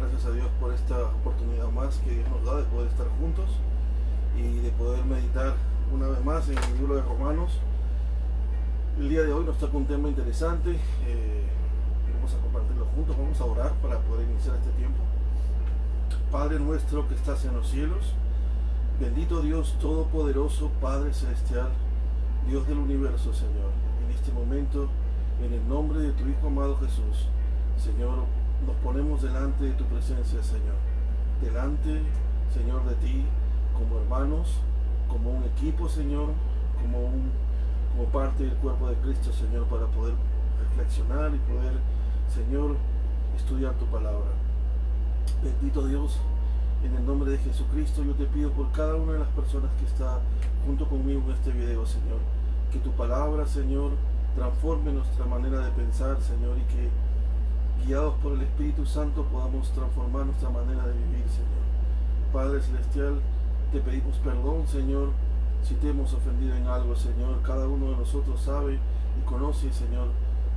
Gracias a Dios por esta oportunidad más que Dios nos da de poder estar juntos y de poder meditar una vez más en el libro de Romanos. El día de hoy nos toca un tema interesante, vamos a compartirlo juntos, vamos a orar para poder iniciar este tiempo. Padre nuestro que estás en los cielos, bendito Dios Todopoderoso, Padre Celestial, Dios del universo, Señor, en este momento, en el nombre de tu Hijo amado Jesús, Señor, nos ponemos delante de tu presencia, Señor, delante, Señor, de ti, como hermanos, como un equipo, Señor, como parte del cuerpo de Cristo, Señor, para poder reflexionar y poder, Señor, estudiar tu palabra. Bendito Dios, en el nombre de Jesucristo, yo te pido por cada una de las personas que está junto conmigo en este video, Señor, que tu palabra, Señor, transforme nuestra manera de pensar, Señor, y que guiados por el Espíritu Santo podamos transformar nuestra manera de vivir, Señor. Padre Celestial, te pedimos perdón, Señor, si te hemos ofendido en algo, Señor. Cada uno de nosotros sabe y conoce, Señor,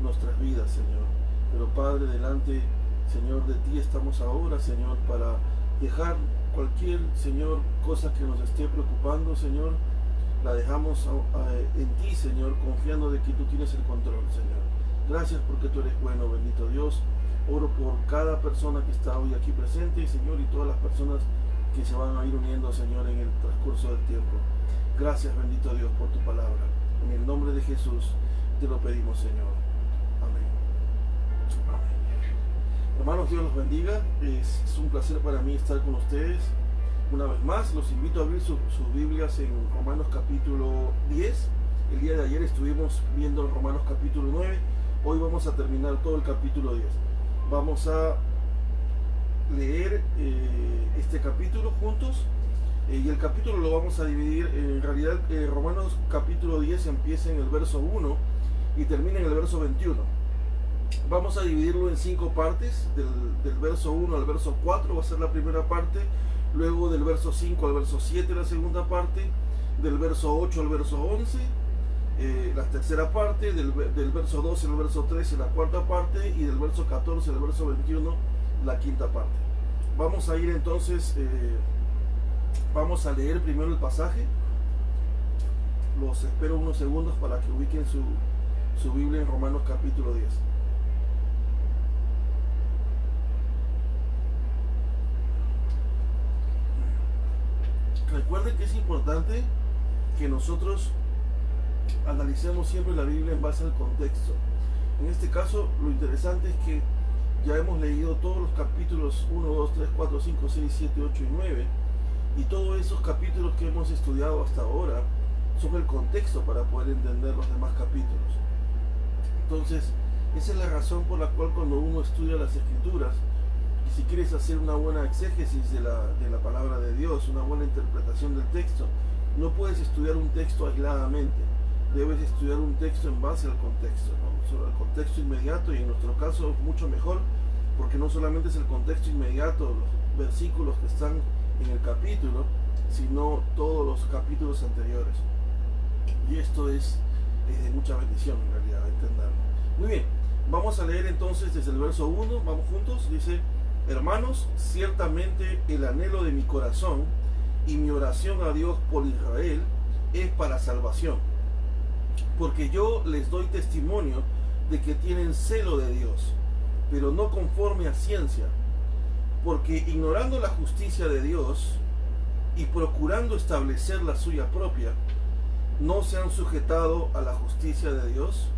nuestras vidas, Señor. Pero Padre, delante, Señor, de ti estamos ahora, Señor, para dejar cualquier, Señor, cosa que nos esté preocupando, Señor, la dejamos en ti, Señor, confiando de que tú tienes el control, Señor. Gracias porque tú eres bueno, bendito Dios. Oro por cada persona que está hoy aquí presente, Señor, y todas las personas que se van a ir uniendo, Señor, en el transcurso del tiempo. Gracias, bendito Dios, por tu palabra. En el nombre de Jesús te lo pedimos, Señor. Amén. Amén. Hermanos, Dios los bendiga. Es un placer para mí estar con ustedes. Una vez más, los invito a abrir sus Biblias en Romanos capítulo 10. El día de ayer estuvimos viendo Romanos capítulo 9. Hoy vamos a terminar todo el capítulo 10. Vamos a leer este capítulo juntos y el capítulo lo vamos a dividir. En realidad, Romanos capítulo 10 empieza en el verso 1 y termina en el verso 21. Vamos a dividirlo en 5 partes, del verso 1 al verso 4 va a ser la primera parte, luego del verso 5 al verso 7 la segunda parte, del verso 8 al verso 11 la tercera parte, del verso 12 al verso 13 la cuarta parte y del verso 14 al verso 21 la quinta parte. Vamos a ir entonces, vamos a leer primero el pasaje. Los espero unos segundos para que ubiquen su Biblia en Romanos capítulo 10. Recuerden que es importante que nosotros analicemos siempre la Biblia en base al contexto. En este caso, lo interesante es que ya hemos leído todos los capítulos 1, 2, 3, 4, 5, 6, 7, 8 y 9, y todos esos capítulos que hemos estudiado hasta ahora son el contexto para poder entender los demás capítulos. Entonces, esa es la razón por la cual cuando uno estudia las Escrituras, y si quieres hacer una buena exégesis de la palabra de Dios, una buena interpretación del texto, no puedes estudiar un texto aisladamente. Debes estudiar un texto en base al contexto, ¿no? Sobre el contexto inmediato, y en nuestro caso mucho mejor, porque no solamente es el contexto inmediato, los versículos que están en el capítulo, sino todos los capítulos anteriores. Y esto es de mucha bendición en realidad, entenderlo. Muy bien, vamos a leer entonces desde el verso 1, vamos juntos. Dice: hermanos, ciertamente el anhelo de mi corazón y mi oración a Dios por Israel es para salvación, porque yo les doy testimonio de que tienen celo de Dios, pero no conforme a ciencia, porque ignorando la justicia de Dios y procurando establecer la suya propia, no se han sujetado a la justicia de Dios,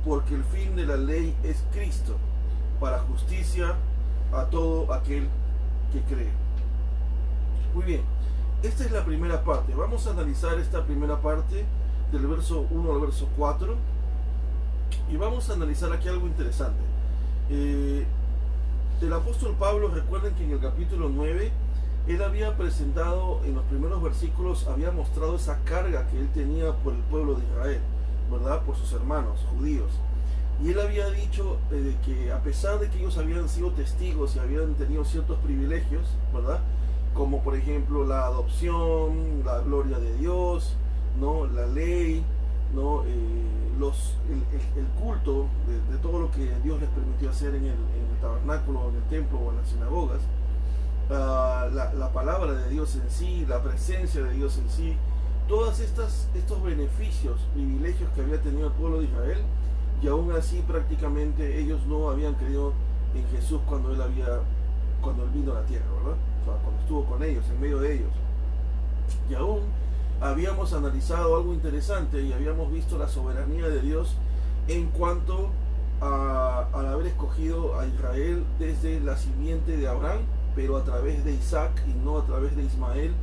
porque el fin de la ley es Cristo, para justicia a todo aquel que cree. Muy bien, esta es la primera parte. Vamos a analizar esta primera parte del verso 1 al verso 4, y vamos a analizar aquí algo interesante. El apóstol Pablo, recuerden que en el capítulo 9 él había presentado, en los primeros versículos había mostrado esa carga que él tenía por el pueblo de Israel, ¿verdad? Por sus hermanos judíos, y él había dicho que a pesar de que ellos habían sido testigos y habían tenido ciertos privilegios, ¿verdad? Como por ejemplo la adopción, la gloria de Dios, ¿no? La ley, ¿no? El culto de todo lo que Dios les permitió hacer en el tabernáculo, en el templo o en las sinagogas, la palabra de Dios en sí, la presencia de Dios en sí, todos estos beneficios, privilegios que había tenido el pueblo de Israel, y aún así prácticamente ellos no habían creído en Jesús cuando él vino a la tierra, ¿verdad? O sea, cuando estuvo con ellos, en medio de ellos. Y aún habíamos analizado algo interesante y habíamos visto la soberanía de Dios en cuanto al haber escogido a Israel desde la simiente de Abraham, pero a través de Isaac y no a través de Ismael,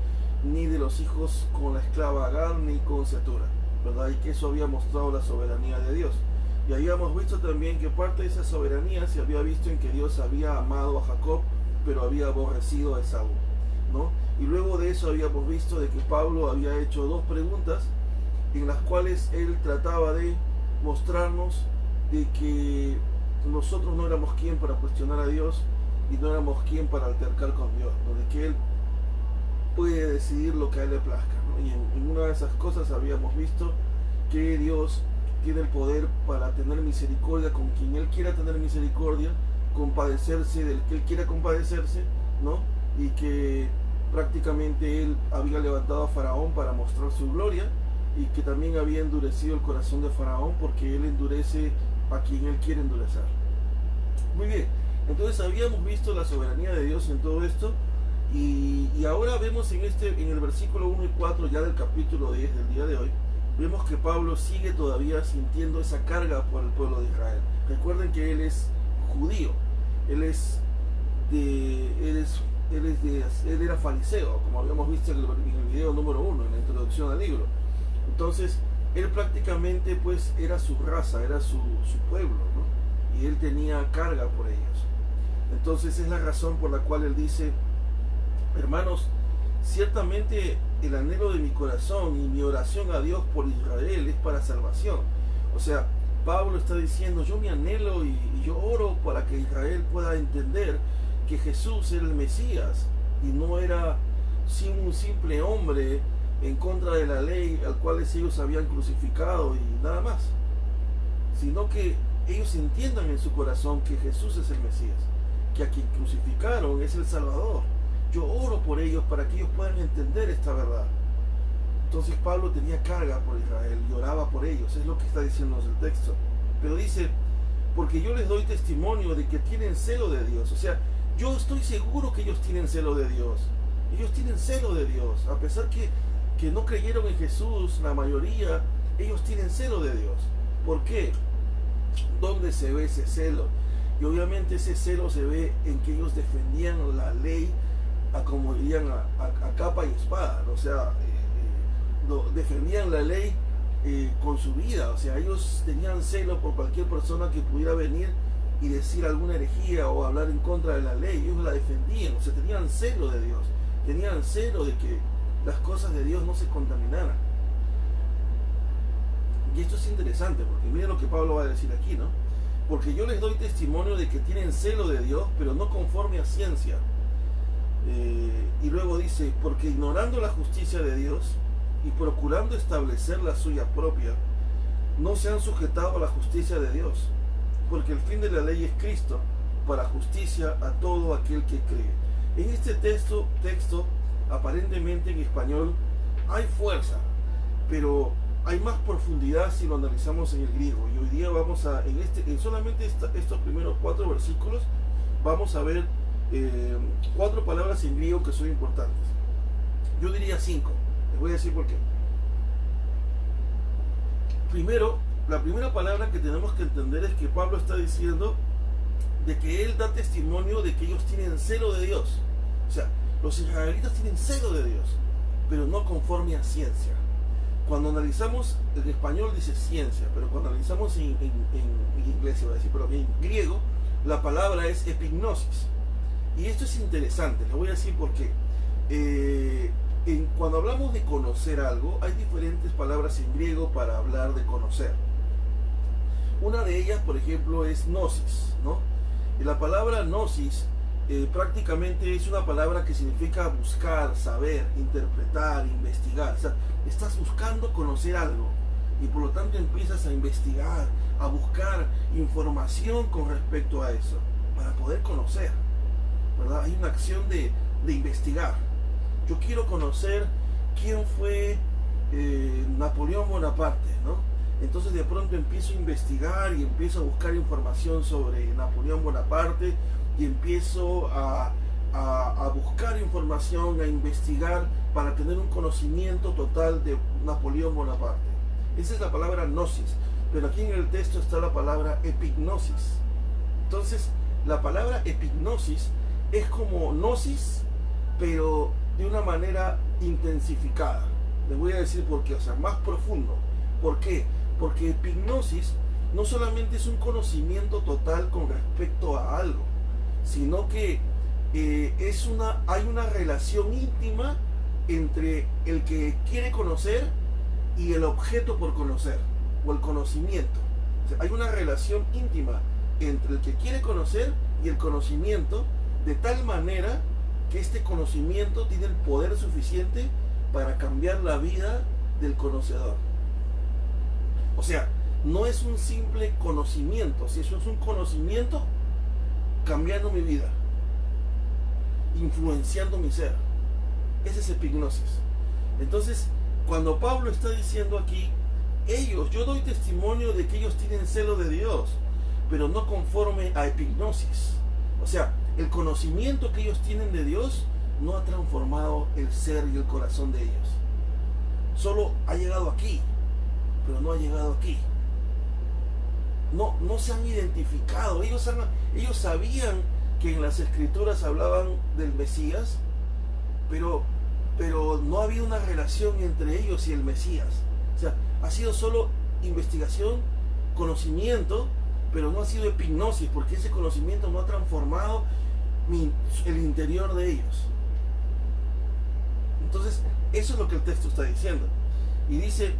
ni de los hijos con la esclava Agar, ni con Setura, ¿verdad? Y que eso había mostrado la soberanía de Dios. Y habíamos visto también que parte de esa soberanía se había visto en que Dios había amado a Jacob, pero había aborrecido a Esaú, ¿no? Y luego de eso habíamos visto de que Pablo había hecho dos preguntas en las cuales él trataba de mostrarnos de que nosotros no éramos quien para cuestionar a Dios y no éramos quien para altercar con Dios, ¿no? De que él puede decidir lo que a él le plazca, ¿no? Y en una de esas cosas habíamos visto que Dios tiene el poder para tener misericordia con quien él quiera tener misericordia, compadecerse del que él quiera compadecerse, ¿no? Y que prácticamente él había levantado a Faraón para mostrar su gloria, y que también había endurecido el corazón de Faraón porque él endurece a quien él quiere endurecer. Muy bien, entonces habíamos visto la soberanía de Dios en todo esto, y ahora vemos en el versículo 1 y 4 ya del capítulo 10 del día de hoy, vemos que Pablo sigue todavía sintiendo esa carga por el pueblo de Israel. Recuerden que él es judío, él era fariseo, como habíamos visto en el video número 1, en la introducción al libro. Entonces, él prácticamente pues era su raza, era su pueblo, ¿no? Y él tenía carga por ellos. Entonces es la razón por la cual él dice: hermanos, ciertamente el anhelo de mi corazón y mi oración a Dios por Israel es para salvación. O sea, Pablo está diciendo: yo me anhelo y yo oro para que Israel pueda entender que Jesús era el Mesías y no era un simple hombre en contra de la ley al cual ellos habían crucificado y nada más, sino que ellos entiendan en su corazón que Jesús es el Mesías, que a quien crucificaron es el Salvador. Yo oro por ellos para que ellos puedan entender esta verdad. Entonces Pablo tenía carga por Israel y oraba por ellos, es lo que está diciéndonos el texto. Pero dice: porque yo les doy testimonio de que tienen celo de Dios. O sea, yo estoy seguro que ellos tienen celo de Dios. Ellos tienen celo de Dios. A pesar que no creyeron en Jesús, la mayoría, ellos tienen celo de Dios. ¿Por qué? ¿Dónde se ve ese celo? Y obviamente ese celo se ve en que ellos defendían la ley, como dirían, a capa y espada. O sea, defendían la ley con su vida. O sea, ellos tenían celo por cualquier persona que pudiera venir y decir alguna herejía o hablar en contra de la ley. Ellos la defendían, o sea, tenían celo de Dios, tenían celo de que las cosas de Dios no se contaminaran. Y esto es interesante, porque miren lo que Pablo va a decir aquí, ¿no? Porque yo les doy testimonio de que tienen celo de Dios, pero no conforme a ciencia. Y luego dice: porque ignorando la justicia de Dios y procurando establecer la suya propia, no se han sujetado a la justicia de Dios, porque el fin de la ley es Cristo, para justicia a todo aquel que cree. En este texto aparentemente en español hay fuerza, pero hay más profundidad si lo analizamos en el griego. Y hoy día vamos a, en solamente estos primeros 4 versículos, vamos a ver 4 palabras en griego que son importantes. Yo diría 5, les voy a decir por qué. Primero, la primera palabra que tenemos que entender es que Pablo está diciendo de que él da testimonio de que ellos tienen celo de Dios. O sea, los israelitas tienen celo de Dios, pero no conforme a ciencia. Cuando analizamos, en español dice ciencia, pero cuando analizamos en inglés, se va a decir, pero en griego, la palabra es epignosis. Y esto es interesante, les voy a decir por qué. Cuando hablamos de conocer algo, hay diferentes palabras en griego para hablar de conocer. Una de ellas, por ejemplo, es gnosis, ¿no? Y la palabra gnosis prácticamente es una palabra que significa buscar, saber, interpretar, investigar. O sea, estás buscando conocer algo. y por lo tanto empiezas a investigar, a buscar información con respecto a eso, para poder conocer, ¿verdad? Hay una acción de investigar. Yo quiero conocer quién fue Napoleón Bonaparte, ¿no? Entonces de pronto empiezo a investigar y empiezo a buscar información sobre Napoleón Bonaparte y empiezo a buscar información, a investigar para tener un conocimiento total de Napoleón Bonaparte. Esa es la palabra gnosis, pero aquí en el texto está la palabra epignosis. Entonces, la palabra epignosis es como gnosis, pero de una manera intensificada. Les voy a decir por qué, o sea, más profundo. ¿Por qué? Porque epignosis no solamente es un conocimiento total con respecto a algo, sino que hay una relación íntima entre el que quiere conocer y el objeto por conocer, o el conocimiento. O sea, hay una relación íntima entre el que quiere conocer y el conocimiento, de tal manera que este conocimiento tiene el poder suficiente para cambiar la vida del conocedor. O sea, no es un simple conocimiento, si eso es un conocimiento cambiando mi vida, influenciando mi ser. Ese es epignosis. Entonces, cuando Pablo está diciendo aquí, yo doy testimonio de que ellos tienen celo de Dios, pero no conforme a epignosis. O sea, el conocimiento que ellos tienen de Dios no ha transformado el ser y el corazón de ellos. Solo ha llegado aquí, pero no ha llegado aquí. No se han identificado. Ellos sabían que en las escrituras hablaban del Mesías, pero no había una relación entre ellos y el Mesías. O sea, ha sido solo investigación, conocimiento, pero no ha sido epignosis, porque ese conocimiento no ha transformado el interior de ellos. Entonces, eso es lo que el texto está diciendo. Y dice,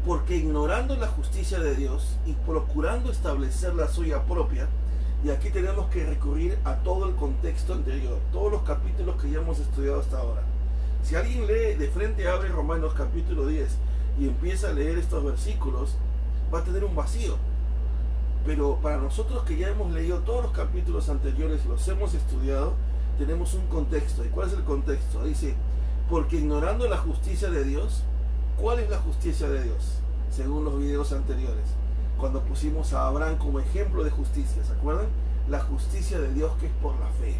porque ignorando la justicia de Dios y procurando establecer la suya propia, y aquí tenemos que recurrir a todo el contexto anterior, todos los capítulos que ya hemos estudiado hasta ahora. Si alguien lee de frente, abre Romanos capítulo 10 y empieza a leer estos versículos, va a tener un vacío. Pero para nosotros que ya hemos leído todos los capítulos anteriores y los hemos estudiado, tenemos un contexto. ¿Y cuál es el contexto? Dice, porque ignorando la justicia de Dios, ¿cuál es la justicia de Dios? Según los videos anteriores, cuando pusimos a Abraham como ejemplo de justicia, ¿se acuerdan? La justicia de Dios que es por la fe.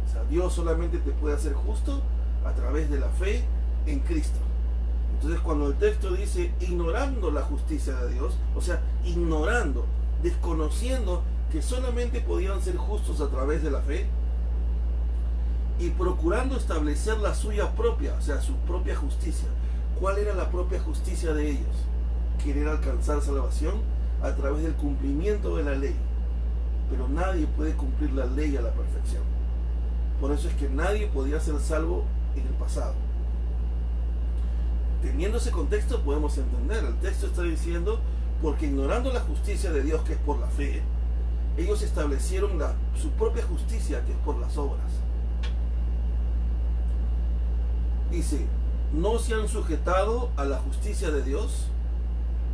O sea, Dios solamente te puede hacer justo a través de la fe en Cristo. Entonces, cuando el texto dice ignorando la justicia de Dios, o sea, ignorando, desconociendo que solamente podían ser justos a través de la fe, y procurando establecer la suya propia, o sea, su propia justicia. ¿Cuál era la propia justicia de ellos? Querer alcanzar salvación a través del cumplimiento de la ley. Pero nadie puede cumplir la ley a la perfección. Por eso es que nadie podía ser salvo en el pasado. Teniendo ese contexto podemos entender, el texto está diciendo, porque ignorando la justicia de Dios que es por la fe, ellos establecieron su propia justicia que es por las obras. Dice, no se han sujetado a la justicia de Dios,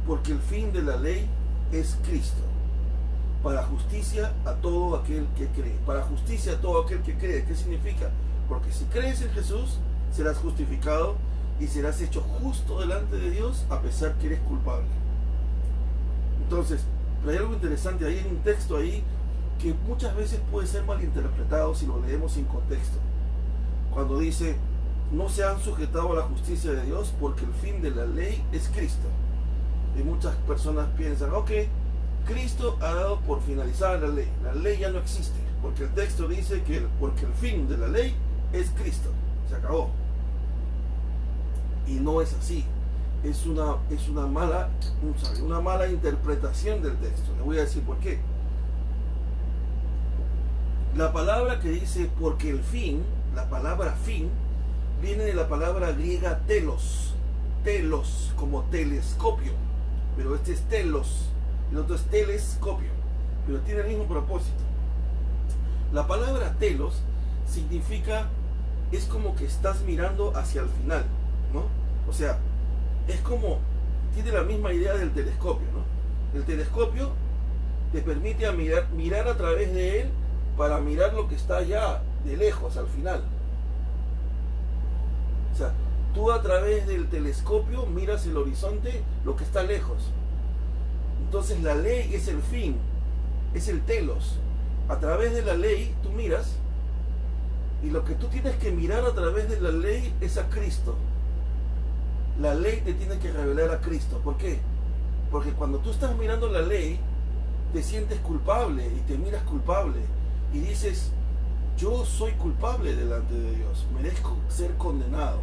porque el fin de la ley es Cristo, para justicia a todo aquel que cree. Para justicia a todo aquel que cree. ¿Qué significa? Porque si crees en Jesús, serás justificado y serás hecho justo delante de Dios a pesar que eres culpable. Entonces, pero hay algo interesante ahí, en un texto ahí que muchas veces puede ser malinterpretado si lo leemos sin contexto. Cuando dice, no se han sujetado a la justicia de Dios porque el fin de la ley es Cristo. Y muchas personas piensan, ok, Cristo ha dado por finalizada la ley ya no existe, porque el texto dice que porque el fin de la ley es Cristo, se acabó. Y no es así, es una mala interpretación del texto. Le voy a decir por qué. La palabra que dice porque el fin, la palabra fin, viene de la palabra griega telos, como telescopio, pero este es telos, el otro es telescopio, pero tiene el mismo propósito. La palabra telos significa, es como que estás mirando hacia el final, ¿no? O sea, es como tiene la misma idea del telescopio, ¿no? El telescopio te permite mirar a través de él para mirar lo que está allá de lejos al final. O sea, tú a través del telescopio miras el horizonte, lo que está lejos. Entonces la ley es el fin, es el telos. A través de la ley tú miras, y lo que tú tienes que mirar a través de la ley es a Cristo. La ley te tiene que revelar a Cristo. ¿Por qué? Porque cuando tú estás mirando la ley, te sientes culpable y te miras culpable y dices, yo soy culpable delante de Dios, merezco ser condenado.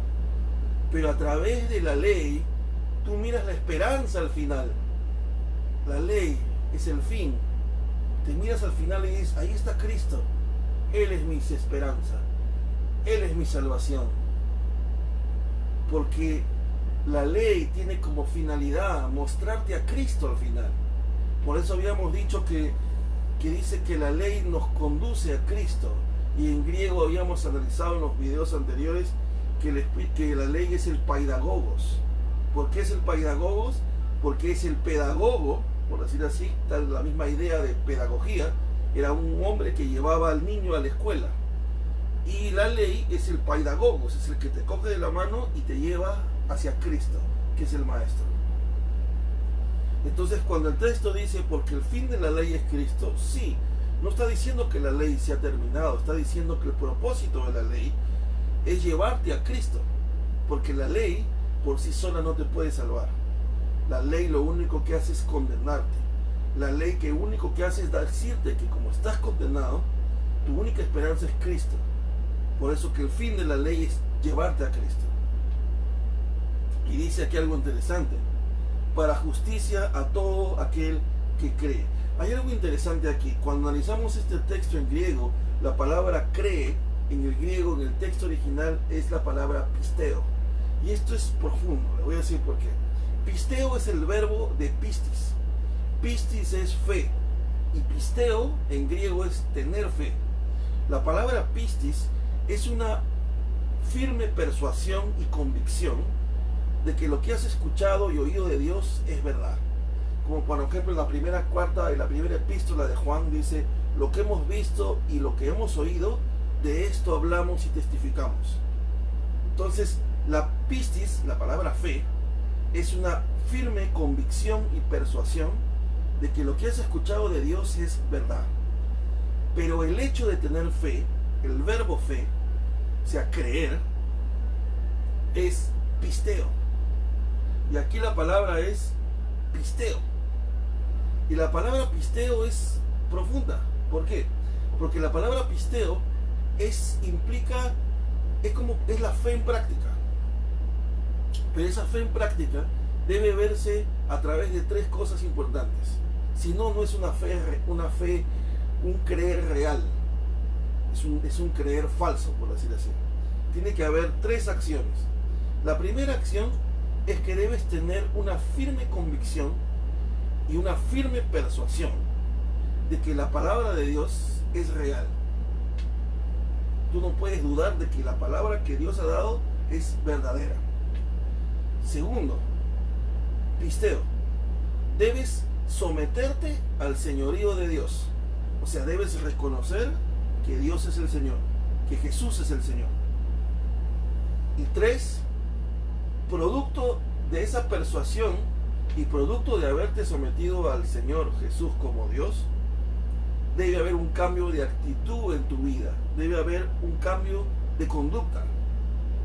Pero a través de la ley, tú miras la esperanza al final. La ley es el fin. Te miras al final y dices, ahí está Cristo. Él es mi esperanza. Él es mi salvación. Porque la ley tiene como finalidad mostrarte a Cristo al final. Por eso habíamos dicho que dice que la ley nos conduce a Cristo. Y en griego habíamos analizado en los videos anteriores que la ley es el paidagogos. ¿Por qué es el paidagogos? Porque es el pedagogo, por decir así, tal la misma idea de pedagogía. Era un hombre que llevaba al niño a la escuela. Y la ley es el paidagogos, es el que te coge de la mano y te lleva hacia Cristo, que es el maestro. Entonces cuando el texto dice porque el fin de la ley es Cristo, sí, no está diciendo que la ley se ha terminado, está diciendo que el propósito de la ley es llevarte a Cristo, porque la ley por sí sola no te puede salvar. La ley lo único que hace es condenarte. La ley que único que hace es decirte que como estás condenado, tu única esperanza es Cristo. Por eso que el fin de la ley es llevarte a Cristo. Y dice aquí algo interesante: para justicia a todo aquel que cree. Hay algo interesante aquí. Cuando analizamos este texto en griego, la palabra cree, en el griego, en el texto original, es la palabra pisteo. Y esto es profundo, le voy a decir por qué. Pisteo es el verbo de pistis. Pistis es fe. Y pisteo en griego es tener fe. La palabra pistis es una firme persuasión y convicción de que lo que has escuchado y oído de Dios es verdad. Como por ejemplo en la primera epístola de Juan dice, lo que hemos visto y lo que hemos oído, de esto hablamos y testificamos. Entonces la pistis, la palabra fe, es una firme convicción y persuasión de que lo que has escuchado de Dios es verdad. Pero el hecho de tener fe, el verbo fe, o sea, creer, es pisteo. Y aquí la palabra es pisteo. Y la palabra pisteo es profunda. ¿Por qué? Porque la palabra pisteo es la fe en práctica. Pero esa fe en práctica debe verse a través de tres cosas importantes. Si no, no es una fe, un creer real. Es un creer falso, por decir así. Tiene que haber tres acciones. La primera acción es que debes tener una firme convicción y una firme persuasión de que la palabra de Dios es real. Tú no puedes dudar de que la palabra que Dios ha dado es verdadera. Segundo, pisteo. Debes someterte al señorío de Dios. O sea, debes reconocer que Dios es el Señor, que Jesús es el Señor. Y tres, producto de esa persuasión y producto de haberte sometido al Señor Jesús como Dios, debe haber un cambio de actitud en tu vida, debe haber un cambio de conducta,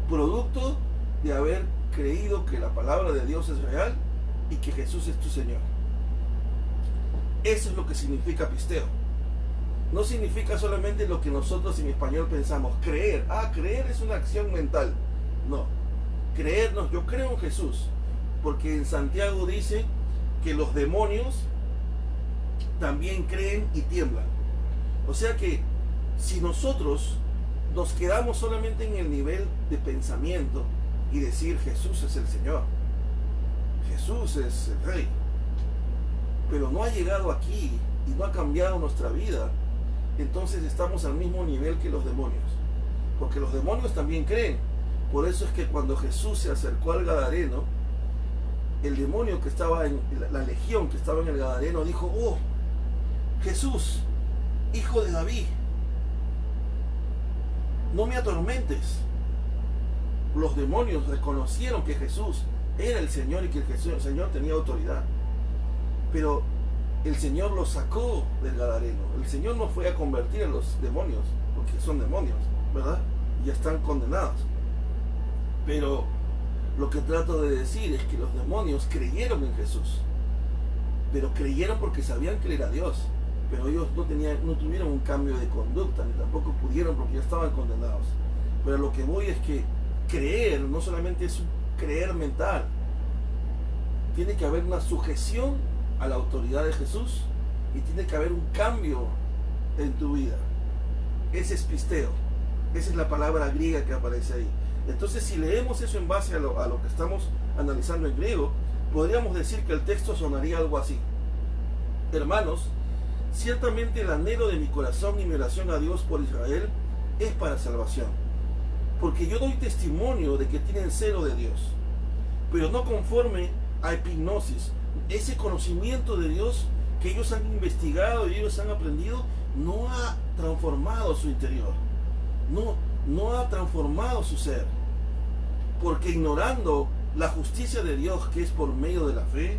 producto de haber creído que la palabra de Dios es real y que Jesús es tu Señor. Eso es lo que significa pisteo. No significa solamente lo que nosotros en español pensamos, creer. Creer es una acción mental. No, creernos, yo creo en Jesús, porque en Santiago dice que los demonios también creen y tiemblan. O sea que si nosotros nos quedamos solamente en el nivel de pensamiento y decir Jesús es el Señor, Jesús es el Rey, pero no ha llegado aquí y no ha cambiado nuestra vida, entonces estamos al mismo nivel que los demonios, porque los demonios también creen. Por eso es que cuando Jesús se acercó al Gadareno, el demonio que estaba en la legión que estaba en el Gadareno dijo: oh, Jesús, hijo de David, no me atormentes. Los demonios reconocieron que Jesús era el Señor y que el Señor tenía autoridad. Pero el Señor los sacó del Gadareno. El Señor no fue a convertir a los demonios, porque son demonios, ¿verdad? Y ya están condenados. Pero lo que trato de decir es que los demonios creyeron en Jesús. Pero creyeron porque sabían que Él era Dios. Pero ellos no tuvieron un cambio de conducta, ni tampoco pudieron porque ya estaban condenados. Pero lo que voy es que creer no solamente es un creer mental. Tiene que haber una sujeción a la autoridad de Jesús y tiene que haber un cambio en tu vida. Ese es pisteo. Esa es la palabra griega que aparece ahí. Entonces, si leemos eso en base a lo que estamos analizando en griego, podríamos decir que el texto sonaría algo así: hermanos, ciertamente el anhelo de mi corazón y mi oración a Dios por Israel es para salvación, porque yo doy testimonio de que tienen celo de Dios, pero no conforme a epignosis. Ese conocimiento de Dios que ellos han investigado y ellos han aprendido no ha transformado su interior, no ha transformado su ser, porque ignorando la justicia de Dios que es por medio de la fe,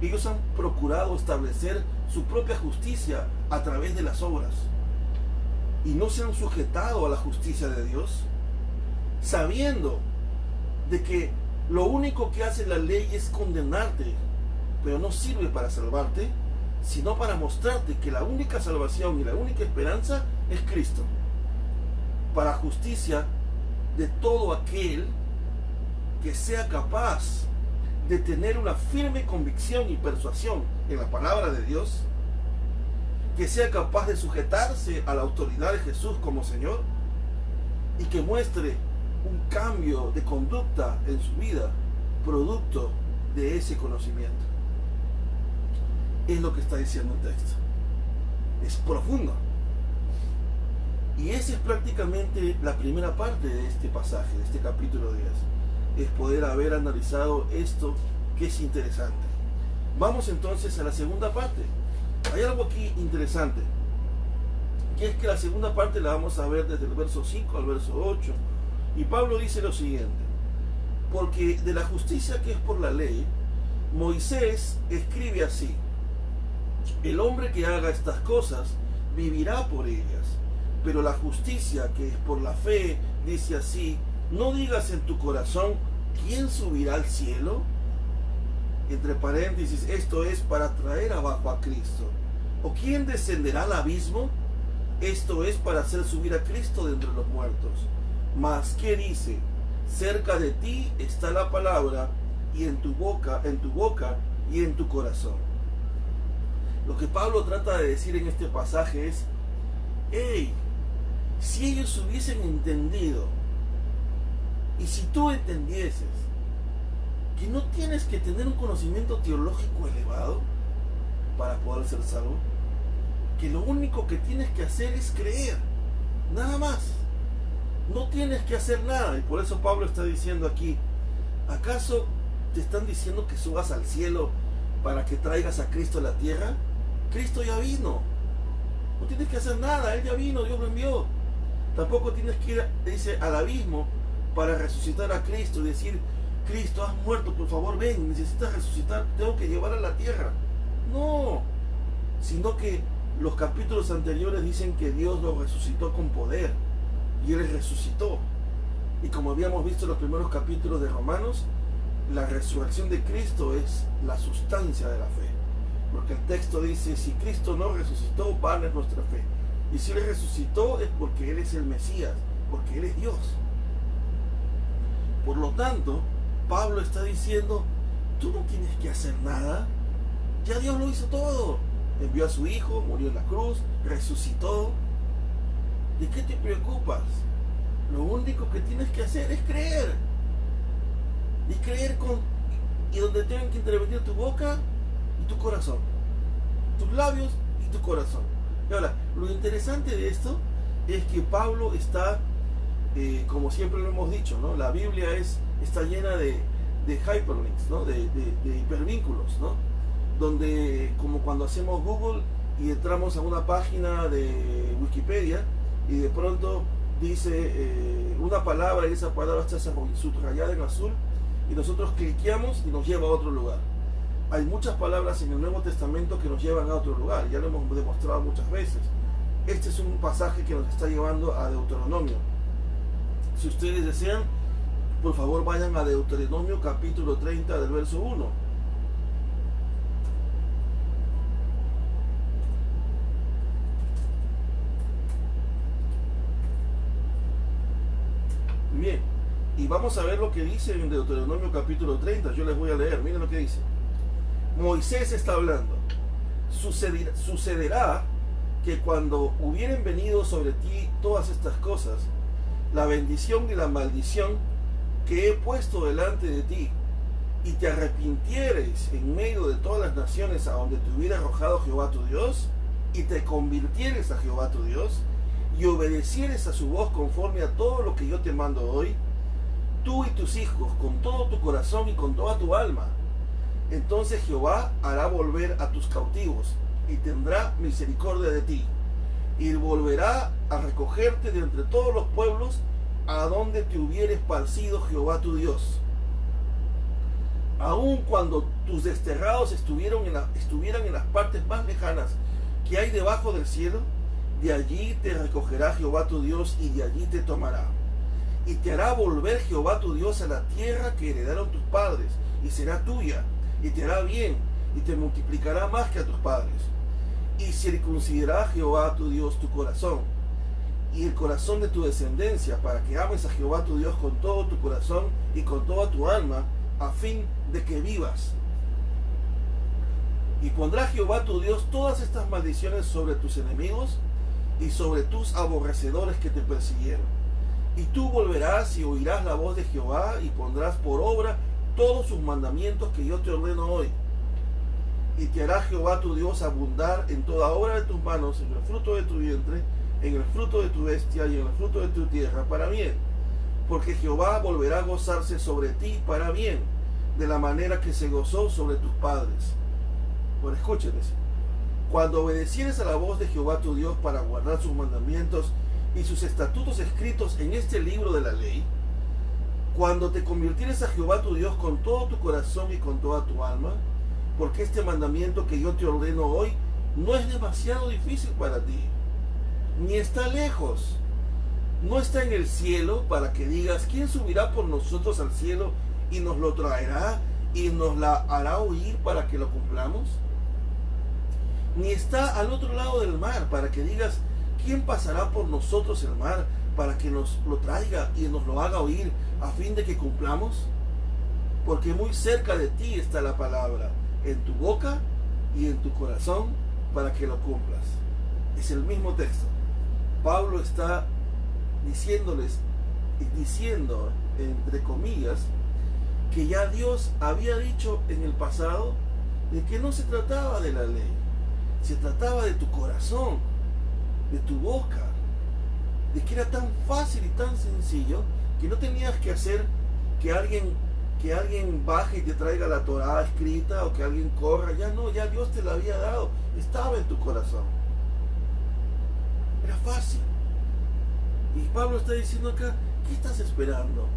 ellos han procurado establecer su propia justicia a través de las obras y no se han sujetado a la justicia de Dios, sabiendo de que lo único que hace la ley es condenarte, pero no sirve para salvarte, sino para mostrarte que la única salvación y la única esperanza es Cristo, para justicia de todo aquel que sea capaz de tener una firme convicción y persuasión en la palabra de Dios, que sea capaz de sujetarse a la autoridad de Jesús como Señor y que muestre un cambio de conducta en su vida producto de ese conocimiento. Es lo que está diciendo el texto. Es profundo. Y esa es prácticamente la primera parte de este pasaje, de este capítulo 10. Es poder haber analizado esto que es interesante. Vamos entonces a la segunda parte. Hay algo aquí interesante, que es que la segunda parte la vamos a ver desde el verso 5 al verso 8. Y Pablo dice lo siguiente: porque de la justicia que es por la ley, Moisés escribe así: el hombre que haga estas cosas vivirá por ellas. Pero la justicia que es por la fe dice así: no digas en tu corazón, ¿quién subirá al cielo? Entre paréntesis, esto es para traer abajo a Cristo. ¿O quién descenderá al abismo? Esto es para hacer subir a Cristo de entre los muertos. Mas, ¿qué dice? Cerca de ti está la palabra, y en tu boca y en tu corazón. Lo que Pablo trata de decir en este pasaje es: hey, si ellos hubiesen entendido, y si tú entendieses que no tienes que tener un conocimiento teológico elevado para poder ser salvo, que lo único que tienes que hacer es creer, nada más. No tienes que hacer nada. Y por eso Pablo está diciendo aquí: ¿acaso te están diciendo que subas al cielo para que traigas a Cristo a la tierra? Cristo ya vino. No tienes que hacer nada, Él ya vino, Dios lo envió. Tampoco tienes que ir, dice, al abismo para resucitar a Cristo y decir: Cristo, has muerto, por favor ven, necesitas resucitar, tengo que llevar a la tierra. No, sino que los capítulos anteriores dicen que Dios lo resucitó con poder, y Él resucitó. Y como habíamos visto en los primeros capítulos de Romanos, la resurrección de Cristo es la sustancia de la fe, porque el texto dice: si Cristo no resucitó, vana es nuestra fe. Y si Él resucitó es porque Él es el Mesías, porque Él es Dios. Por lo tanto, Pablo está diciendo: tú no tienes que hacer nada, ya Dios lo hizo todo. Envió a su Hijo, murió en la cruz, resucitó. ¿De qué te preocupas? Lo único que tienes que hacer es creer. Y creer y donde tengan que intervenir tu boca y tu corazón, tus labios y tu corazón. Y ahora, lo interesante de esto es que Pablo está, como siempre lo hemos dicho, ¿no? La Biblia está llena de hyperlinks, ¿no? de hipervínculos, ¿no? Donde, como cuando hacemos Google y entramos a una página de Wikipedia y de pronto dice una palabra y esa palabra está subrayada en azul y nosotros cliqueamos y nos lleva a otro lugar. Hay muchas palabras en el Nuevo Testamento que nos llevan a otro lugar, ya lo hemos demostrado muchas veces. Este es un pasaje que nos está llevando a Deuteronomio. Si ustedes desean, por favor vayan a Deuteronomio capítulo 30 del verso 1. Bien, y vamos a ver lo que dice en Deuteronomio capítulo 30. Yo les voy a leer, miren lo que dice. Moisés está hablando. Sucederá que cuando hubieren venido sobre ti todas estas cosas, la bendición y la maldición que he puesto delante de ti, y te arrepintieres en medio de todas las naciones a donde te hubiera arrojado Jehová tu Dios, y te convirtieres a Jehová tu Dios, y obedecieres a su voz conforme a todo lo que yo te mando hoy, tú y tus hijos, con todo tu corazón y con toda tu alma, entonces Jehová hará volver a tus cautivos y tendrá misericordia de ti, y volverá a recogerte de entre todos los pueblos a donde te hubiere esparcido Jehová tu Dios. Aun cuando tus desterrados estuvieran en las partes más lejanas que hay debajo del cielo, de allí te recogerá Jehová tu Dios y de allí te tomará. Y te hará volver Jehová tu Dios a la tierra que heredaron tus padres, y será tuya, y te hará bien, y te multiplicará más que a tus padres. Y circuncidará Jehová tu Dios tu corazón, y el corazón de tu descendencia, para que ames a Jehová tu Dios con todo tu corazón y con toda tu alma, a fin de que vivas. Y pondrá Jehová tu Dios todas estas maldiciones sobre tus enemigos y sobre tus aborrecedores que te persiguieron. Y tú volverás y oirás la voz de Jehová y pondrás por obra todos sus mandamientos que yo te ordeno hoy. Y te hará Jehová tu Dios abundar en toda obra de tus manos, en el fruto de tu vientre, en el fruto de tu bestia y en el fruto de tu tierra, para bien. Porque Jehová volverá a gozarse sobre ti para bien, de la manera que se gozó sobre tus padres. Bueno, escúchenles. Cuando obedecieres a la voz de Jehová tu Dios para guardar sus mandamientos y sus estatutos escritos en este libro de la ley, cuando te convirtieres a Jehová tu Dios con todo tu corazón y con toda tu alma, porque este mandamiento que yo te ordeno hoy no es demasiado difícil para ti, ni está lejos, no está en el cielo para que digas, ¿quién subirá por nosotros al cielo y nos lo traerá y nos la hará oír para que lo cumplamos? Ni está al otro lado del mar para que digas, ¿quién pasará por nosotros el mar para que nos lo traiga y nos lo haga oír a fin de que cumplamos? Porque muy cerca de ti está la palabra, en tu boca y en tu corazón, para que lo cumplas. Es el mismo texto. Pablo está diciendo, entre comillas, que ya Dios había dicho en el pasado de que no se trataba de la ley, se trataba de tu corazón, de tu boca, de que era tan fácil y tan sencillo que no tenías que hacer que alguien baje y te traiga la Torá escrita o que alguien corra. Ya no, ya Dios te la había dado, estaba en tu corazón, era fácil. Y Pablo está diciendo acá, ¿qué estás esperando?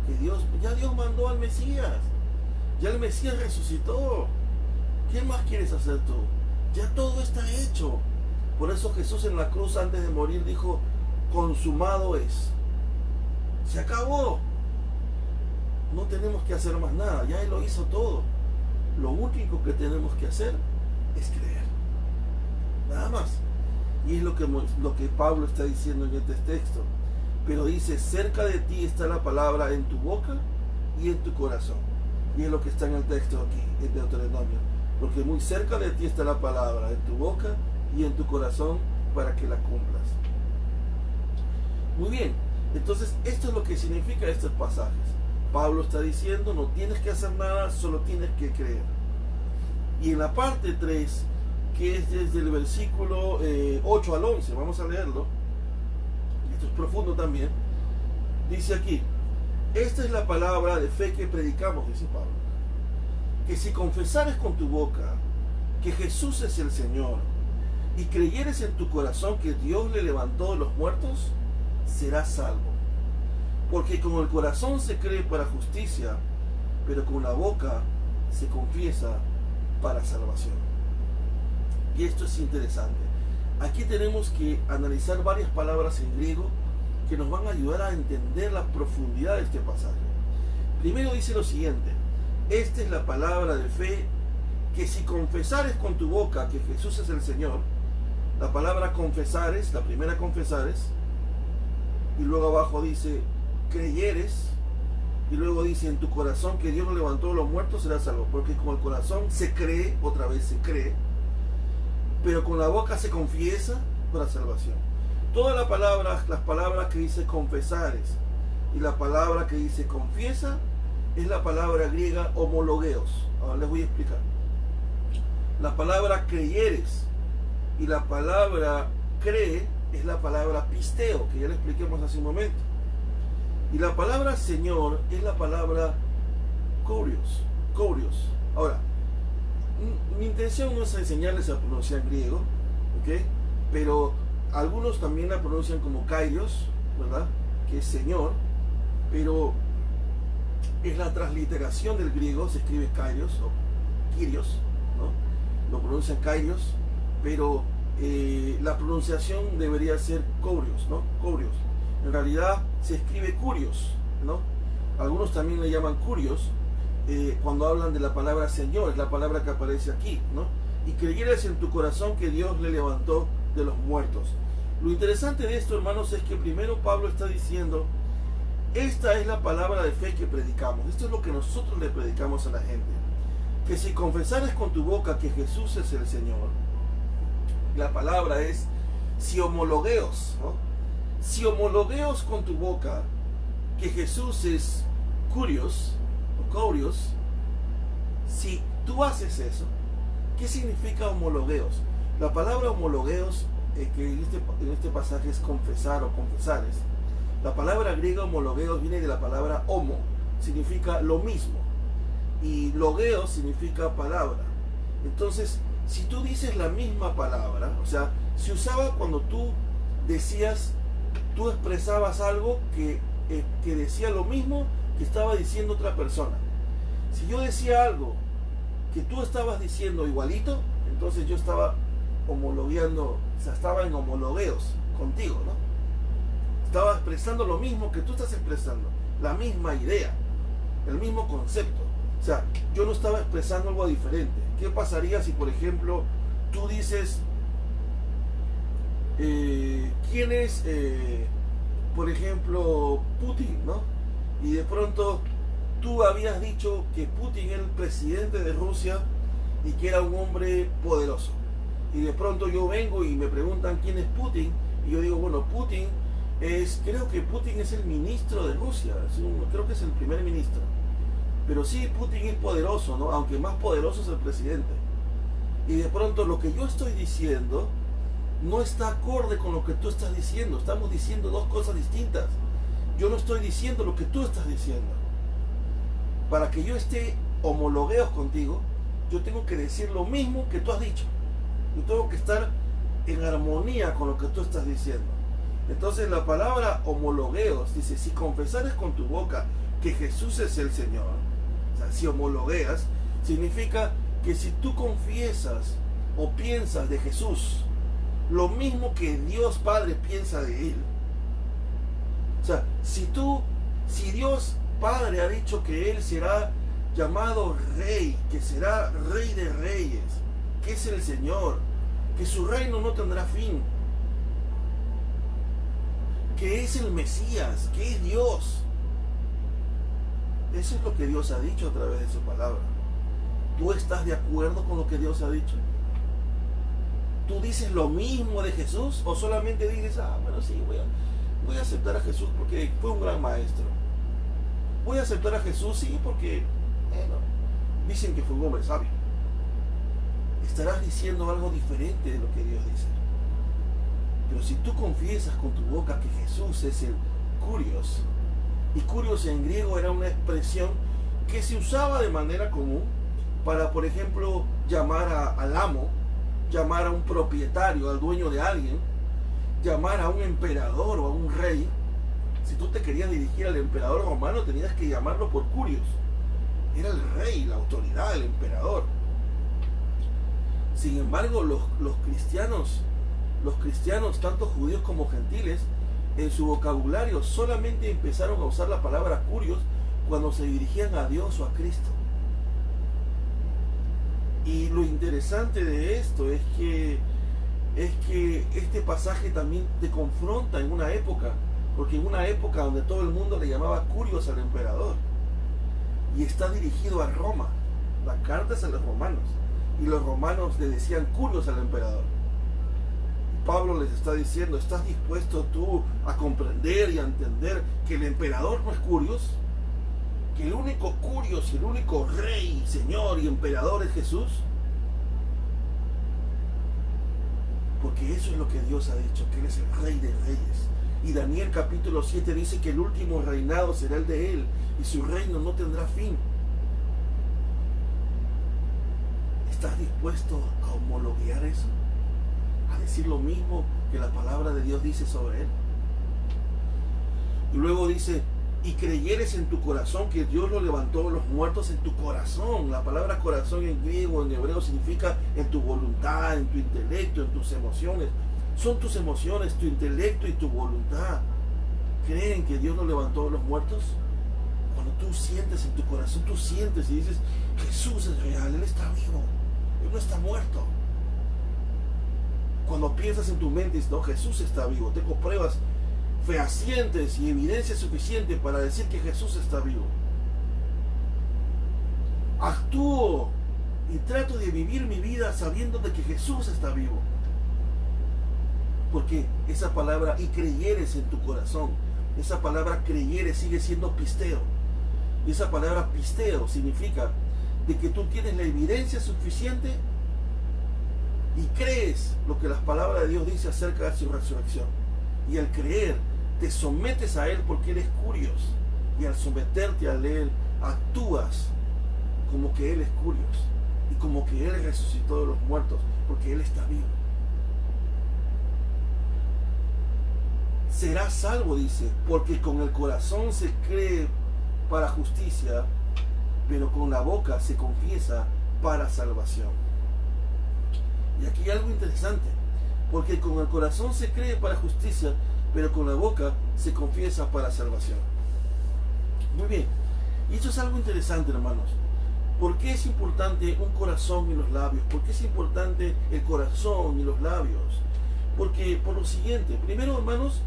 Ya Dios mandó al Mesías, ya el Mesías resucitó. ¿Qué más quieres hacer tú? Ya todo está hecho. Por eso Jesús en la cruz antes de morir dijo, consumado es. Se acabó. No tenemos que hacer más nada, ya Él lo hizo todo. Lo único que tenemos que hacer es creer. Nada más. Y es lo que Pablo está diciendo en este texto. Pero dice, cerca de ti está la palabra en tu boca y en tu corazón. Y es lo que está en el texto aquí, en Deuteronomio. Porque muy cerca de ti está la palabra en tu boca y en tu corazón para que la cumplas. Muy bien, entonces esto es lo que significa estos pasajes. Pablo está diciendo, no tienes que hacer nada, solo tienes que creer. Y en la parte 3, que es desde el versículo 8 al 11, vamos a leerlo. Esto es profundo también. Dice aquí, esta es la palabra de fe que predicamos, dice Pablo. que si confesares con tu boca que Jesús es el Señor y creyeres en tu corazón que Dios le levantó de los muertos, serás salvo. Porque con el corazón se cree para justicia, pero con la boca se confiesa para salvación. Y esto es interesante. Aquí tenemos que analizar varias palabras en griego que nos van a ayudar a entender la profundidad de este pasaje. Primero dice lo siguiente: esta es la palabra de fe, que si confesares con tu boca que Jesús es el Señor. La palabra confesares, la primera confesares, y luego abajo dice creyeres, y luego dice en tu corazón que Dios lo levantó de los muertos, serás salvo. Porque con el corazón se cree, otra vez se cree, pero con la boca se confiesa para salvación. Todas las palabras que dice confesares y la palabra que dice confiesa es la palabra griega homologeos. Ahora les voy a explicar. La palabra creyeres y la palabra cree es la palabra pisteo, que ya le expliquemos hace un momento. Y la palabra Señor es la palabra kurios. Ahora, mi intención no es enseñarles a pronunciar griego, ¿ok? Pero algunos también la pronuncian como Kyrios, ¿verdad? Que es Señor, pero es la transliteración del griego, se escribe Kyrios o Kyrios, ¿no? Lo pronuncian Kyrios, pero la pronunciación debería ser Kurios, ¿no? Kurios. En realidad se escribe Kurios, ¿no? Algunos también le llaman Kurios cuando hablan de la palabra Señor, es la palabra que aparece aquí, ¿no? Y creyeres en tu corazón que Dios le levantó de los muertos. Lo interesante de esto, hermanos, es que primero Pablo está diciendo: esta es la palabra de fe que predicamos. Esto es lo que nosotros le predicamos a la gente. Que si confesares con tu boca que Jesús es el Señor, la palabra es si homologeos, ¿no? Si homologeos con tu boca que Jesús es kurios o kurios, si tú haces eso, ¿qué significa homologeos? La palabra homologeos, que en este pasaje es confesar o confesares, la palabra griega homologeos viene de la palabra homo, significa lo mismo, y logeos significa palabra. Entonces, si tú dices la misma palabra, o sea, se usaba cuando tú decías, tú expresabas algo que decía lo mismo que estaba diciendo otra persona. Si yo decía algo que tú estabas diciendo igualito, entonces yo estaba homologueando, o sea, estaba en homologueos contigo, ¿no? Estaba expresando lo mismo que tú estás expresando, la misma idea, el mismo concepto. O sea, yo no estaba expresando algo diferente. ¿Qué pasaría si, por ejemplo, tú dices, ¿quién es, por ejemplo, Putin, ¿no? Y de pronto tú habías dicho que Putin era el presidente de Rusia y que era un hombre poderoso. Y de pronto yo vengo y me preguntan quién es Putin, y yo digo, bueno, Putin creo que Putin es el ministro de Rusia, creo que es el primer ministro. Pero sí, Putin es poderoso, ¿no? Aunque más poderoso es el presidente. Y de pronto lo que yo estoy diciendo no está acorde con lo que tú estás diciendo. Estamos diciendo dos cosas distintas. Yo no estoy diciendo lo que tú estás diciendo. Para que yo esté homologueos contigo, yo tengo que decir lo mismo que tú has dicho. Yo tengo que estar en armonía con lo que tú estás diciendo. Entonces la palabra homologueos dice, si confesares con tu boca que Jesús es el Señor, o sea, si homologueas, significa que si tú confiesas o piensas de Jesús lo mismo que Dios Padre piensa de Él, o sea, si Dios Padre ha dicho que Él será llamado Rey, que será Rey de Reyes, que es el Señor, que su reino no tendrá fin, que es el Mesías, que es Dios. Eso es lo que Dios ha dicho a través de su palabra. ¿Tú estás de acuerdo con lo que Dios ha dicho? ¿Tú dices lo mismo de Jesús o solamente dices, bueno, sí, voy a aceptar a Jesús porque fue un gran maestro? Voy a aceptar a Jesús, sí, porque dicen que fue un hombre sabio. Estarás diciendo algo diferente de lo que Dios dice. Pero si tú confiesas con tu boca que Jesús es el kurios, y kurios en griego era una expresión que se usaba de manera común para, por ejemplo, llamar al amo, llamar a un propietario, al dueño de alguien, llamar a un emperador o a un rey. Si tú te querías dirigir al emperador romano, tenías que llamarlo por curios. Era el rey, la autoridad, el emperador. Sin embargo, los cristianos, tanto judíos como gentiles, en su vocabulario solamente empezaron a usar la palabra curios cuando se dirigían a Dios o a Cristo. Y lo interesante de esto es que este pasaje también te confronta en una época, porque en una época donde todo el mundo le llamaba curios al emperador, y está dirigido a Roma. La carta es a los romanos, y los romanos le decían curios al emperador. Pablo les está diciendo: ¿estás dispuesto tú a comprender y a entender que el emperador no es curios? Que el único curios y el único rey, señor y emperador es Jesús. Porque eso es lo que Dios ha dicho, que Él es el Rey de Reyes. Y Daniel capítulo 7 dice que el último reinado será el de Él, y su reino no tendrá fin. ¿Estás dispuesto a homologuear eso? ¿A decir lo mismo que la palabra de Dios dice sobre Él? Y luego dice: y creyeres en tu corazón que Dios lo levantó de los muertos. En tu corazón. La palabra corazón en griego, en hebreo, significa en tu voluntad, en tu intelecto, en tus emociones. Son tus emociones, tu intelecto y tu voluntad. ¿Creen que Dios lo levantó de los muertos? Cuando tú sientes en tu corazón, tú sientes y dices: Jesús es real, Él está vivo, Él no está muerto. Cuando piensas en tu mente y dices: no, Jesús está vivo, tengo pruebas fehacientes y evidencia suficiente para decir que Jesús está vivo. Actúo y trato de vivir mi vida sabiendo de que Jesús está vivo. Porque esa palabra "y creyeres" en tu corazón, esa palabra creyeres sigue siendo pisteo. Y esa palabra pisteo significa de que tú tienes la evidencia suficiente y crees lo que la palabra de Dios dice acerca de su resurrección. Y al creer, te sometes a Él porque eres curios. Y al someterte a Él, actúas como que Él es curios. Y como que Él resucitó de los muertos, porque Él está vivo. Serás salvo, dice, porque con el corazón se cree para justicia, pero con la boca se confiesa para salvación. Y aquí hay algo interesante, porque con el corazón se cree para justicia, pero con la boca se confiesa para salvación. Muy bien, y esto es algo interesante, hermanos. ¿Por qué es importante un corazón y los labios? ¿Por qué es importante el corazón y los labios? Porque por lo siguiente: primero, hermanos,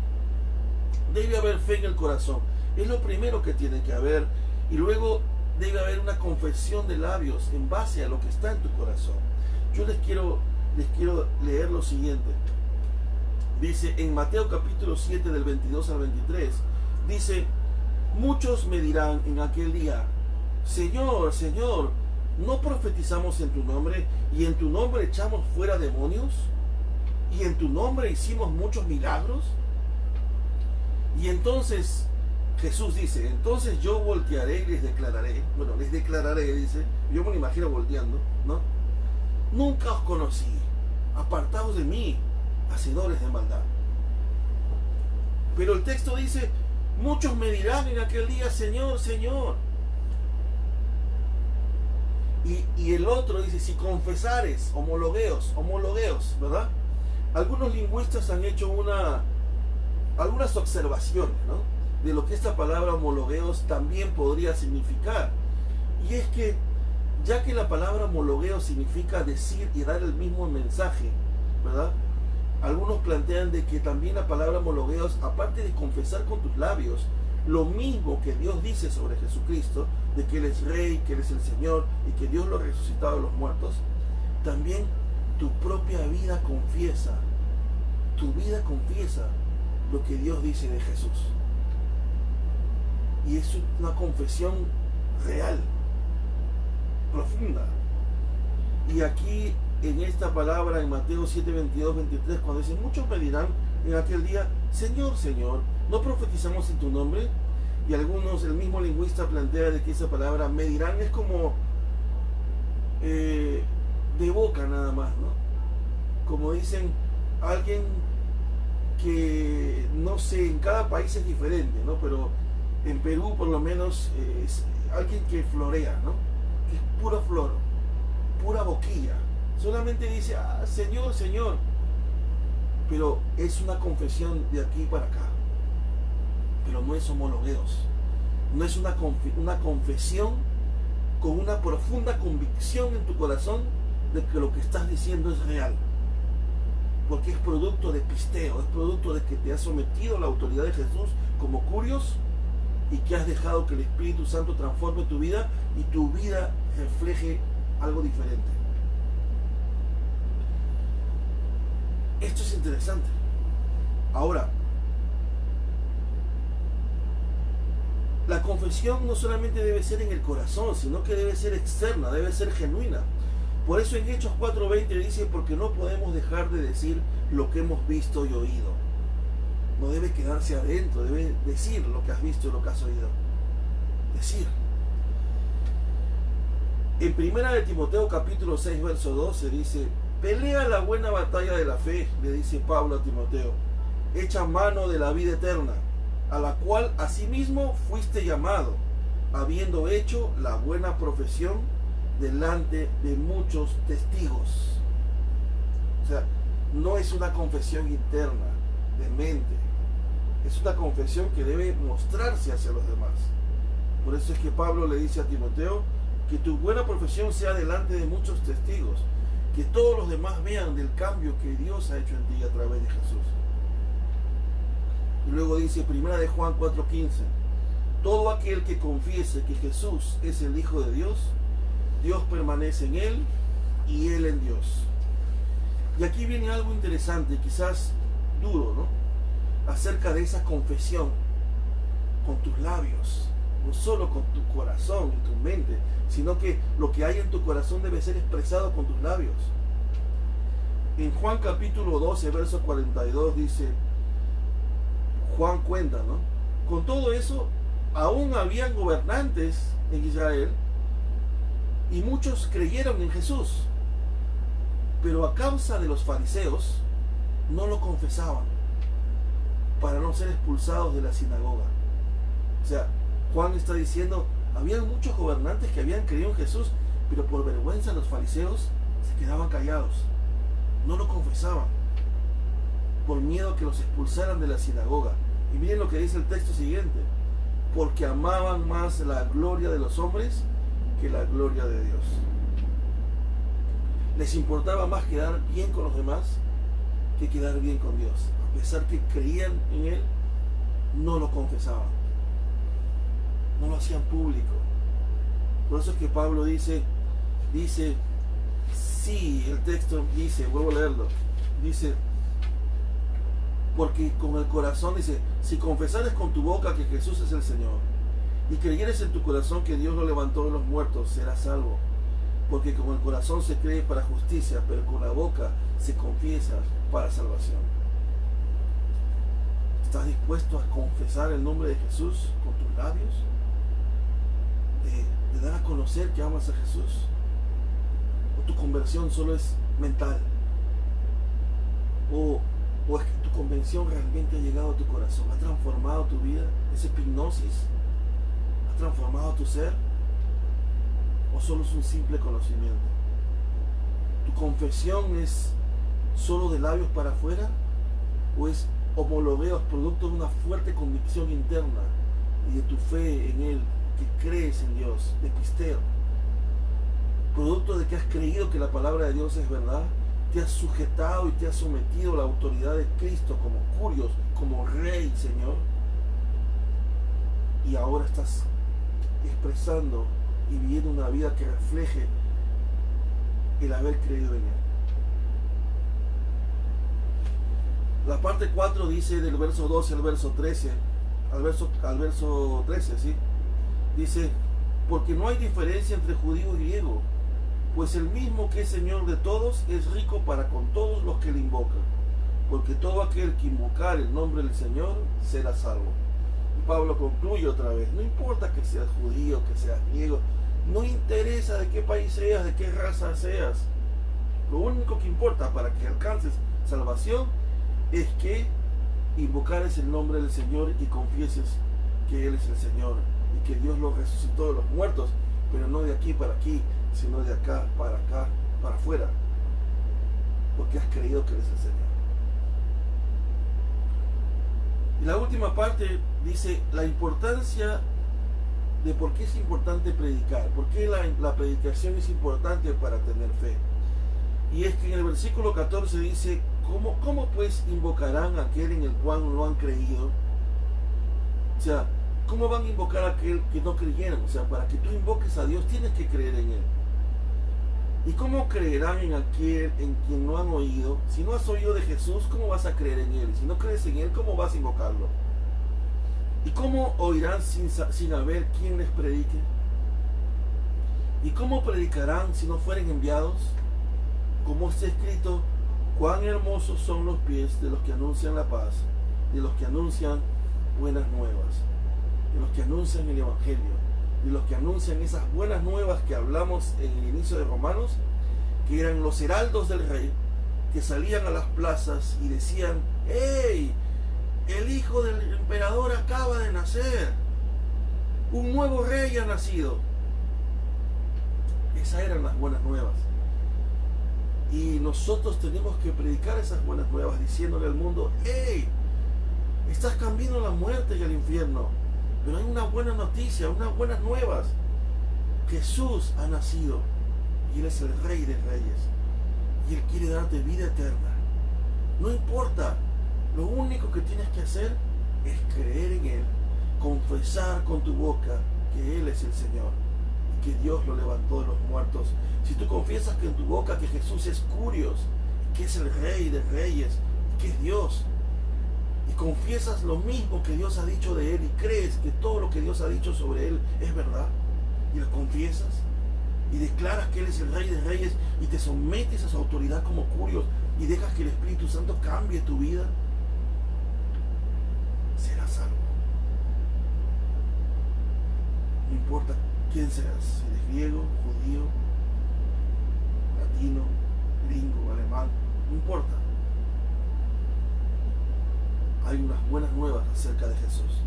debe haber fe en el corazón. Es lo primero que tiene que haber. Y luego debe haber una confesión de labios en base a lo que está en tu corazón. Yo les quiero leer lo siguiente. Dice en Mateo capítulo 7 del 22 al 23, dice: muchos me dirán en aquel día: Señor, Señor, ¿no profetizamos en tu nombre, y en tu nombre echamos fuera demonios, y en tu nombre hicimos muchos milagros? Y entonces Jesús dice: entonces yo voltearé y les declararé, dice, yo me lo imagino volteando, ¿no? Nunca os conocí, apartaos de mí, hacedores de maldad. Pero el texto dice: muchos me dirán en aquel día: Señor, Señor. Y el otro dice: si confesares, homologueos, ¿verdad? Algunos lingüistas han hecho algunas observaciones, ¿no?, de lo que esta palabra homologueos también podría significar. Y es que, ya que la palabra homologueo significa decir y dar el mismo mensaje, ¿verdad?, algunos plantean de que también la palabra homologueos, aparte de confesar con tus labios lo mismo que Dios dice sobre Jesucristo, de que Él es Rey, que Él es el Señor y que Dios lo ha resucitado de los muertos, también tu propia vida confiesa, lo que Dios dice de Jesús. Y es una confesión real, profunda. Y aquí en esta palabra, en Mateo 7, 22, 23, cuando dice: muchos me dirán en aquel día: Señor, Señor, ¿no profetizamos en tu nombre? Y algunos, el mismo lingüista plantea de que esa palabra "me dirán" es como de boca nada más, ¿no? Como dicen, alguien que, no sé, en cada país es diferente, ¿no? Pero en Perú por lo menos es alguien que florea, ¿no? Que es pura flor, pura boquilla. Solamente dice, ah, Señor, Señor. Pero es una confesión de aquí para acá. Pero no es homologueos. No es una confesión con una profunda convicción en tu corazón de que lo que estás diciendo es real. Porque es producto de pisteo, es producto de que te has sometido a la autoridad de Jesús como curios y que has dejado que el Espíritu Santo transforme tu vida y tu vida refleje algo diferente. Esto es interesante. Ahora, la confesión no solamente debe ser en el corazón, sino que debe ser externa, debe ser genuina. Por eso en Hechos 4:20 dice, porque no podemos dejar de decir lo que hemos visto y oído. No debe quedarse adentro, debe decir lo que has visto y lo que has oído. Decir. En 1 de Timoteo capítulo 6, verso 12 dice, pelea la buena batalla de la fe, le dice Pablo a Timoteo, echa mano de la vida eterna, a la cual asimismo fuiste llamado, habiendo hecho la buena profesión delante de muchos testigos. O sea, no es una confesión interna, de mente, es una confesión que debe mostrarse hacia los demás. Por eso es que Pablo le dice a Timoteo, que tu buena profesión sea delante de muchos testigos, que todos los demás vean del cambio que Dios ha hecho en ti a través de Jesús. Y luego dice 1 de Juan 4:15, todo aquel que confiese que Jesús es el Hijo de Dios, Dios permanece en él y él en Dios. Y aquí viene algo interesante, quizás duro, ¿no? Acerca de esa confesión con tus labios, no solo con tu corazón y tu mente, sino que lo que hay en tu corazón debe ser expresado con tus labios. En Juan capítulo 12, verso 42 dice, Juan cuenta, ¿no? Con todo eso, aún habían gobernantes en Israel y muchos creyeron en Jesús, pero a causa de los fariseos no lo confesaban para no ser expulsados de la sinagoga. O sea, Juan está diciendo, habían muchos gobernantes que habían creído en Jesús, pero por vergüenza los fariseos se quedaban callados, no lo confesaban, por miedo a que los expulsaran de la sinagoga. Y miren lo que dice el texto siguiente, porque amaban más la gloria de los hombres que la gloria de Dios. Les importaba más quedar bien con los demás que quedar bien con Dios. A pesar que creían en Él, no lo confesaban, no lo hacían público. Por eso es que Pablo dice, sí, el texto dice, vuelvo a leerlo, dice, porque con el corazón, dice, si confesares con tu boca que Jesús es el Señor y creyeres en tu corazón que Dios lo levantó de los muertos, serás salvo. Porque con el corazón se cree para justicia, pero con la boca se confiesa para salvación. ¿Estás dispuesto a confesar el nombre de Jesús con tus labios? ¿De dar a conocer que amas a Jesús? ¿O tu conversión solo es mental? ¿O es que tu convención realmente ha llegado a tu corazón? ¿Ha transformado tu vida? ¿Es hipnosis? ¿Ha transformado tu ser? ¿O solo es un simple conocimiento? ¿Tu confesión es solo de labios para afuera? ¿O es homologueos, producto de una fuerte convicción interna y de tu fe en Él, que crees en Dios, de pisteo? Producto de que has creído que la palabra de Dios es verdad, te has sujetado y te has sometido a la autoridad de Cristo como curios, como Rey, Señor, y ahora estás expresando y viviendo una vida que refleje el haber creído en Él. La parte 4 dice del verso 12 al verso 13, al verso 13, ¿sí? Dice, porque no hay diferencia entre judío y griego, pues el mismo que es Señor de todos es rico para con todos los que le invocan, porque todo aquel que invocar el nombre del Señor será salvo. Y Pablo concluye otra vez, no importa que seas judío, que seas griego, No interesa de qué país seas, de qué raza seas. Lo único que importa para que alcances salvación es que invocares el nombre del Señor y confieses que Él es el Señor y que Dios lo resucitó de los muertos, pero no de aquí para aquí, sino de acá, para afuera, porque has creído que Él es el Señor. Y la última parte dice la importancia de por qué es importante predicar, por qué la predicación es importante para tener fe. Y es que en el versículo 14 dice, ¿cómo pues invocarán a aquel en el cual no han creído? O sea, ¿cómo van a invocar a aquel que no creyeron? O sea, para que tú invoques a Dios tienes que creer en Él. ¿Y cómo creerán en aquel en quien no han oído? Si no has oído de Jesús, ¿cómo vas a creer en Él? Si no crees en Él, ¿cómo vas a invocarlo? ¿Y cómo oirán sin haber quien les predique? ¿Y cómo predicarán si no fueren enviados? Como está escrito, cuán hermosos son los pies de los que anuncian la paz, de los que anuncian buenas nuevas, de los que anuncian el Evangelio, de los que anuncian esas buenas nuevas que hablamos en el inicio de Romanos, que eran los heraldos del rey, que salían a las plazas y decían, ¡hey! El hijo del emperador acaba de nacer. Un nuevo rey ha nacido. Esas eran las buenas nuevas. Y nosotros tenemos que predicar esas buenas nuevas diciéndole al mundo, ¡hey! Estás cambiando la muerte y el infierno. Pero hay una buena noticia, unas buenas nuevas. Jesús ha nacido. Y Él es el Rey de Reyes. Y Él quiere darte vida eterna. No importa. Lo único que tienes que hacer es creer en Él, confesar con tu boca que Él es el Señor y que Dios lo levantó de los muertos. Si tú confiesas que en tu boca que Jesús es Curios, que es el Rey de Reyes, que es Dios, y confiesas lo mismo que Dios ha dicho de Él y crees que todo lo que Dios ha dicho sobre Él es verdad, y lo confiesas y declaras que Él es el Rey de Reyes y te sometes a su autoridad como Curios y dejas que el Espíritu Santo cambie tu vida, serás salvo. No importa quién seas, si eres griego, judío, latino, gringo, alemán, no importa. Hay unas buenas nuevas acerca de Jesús.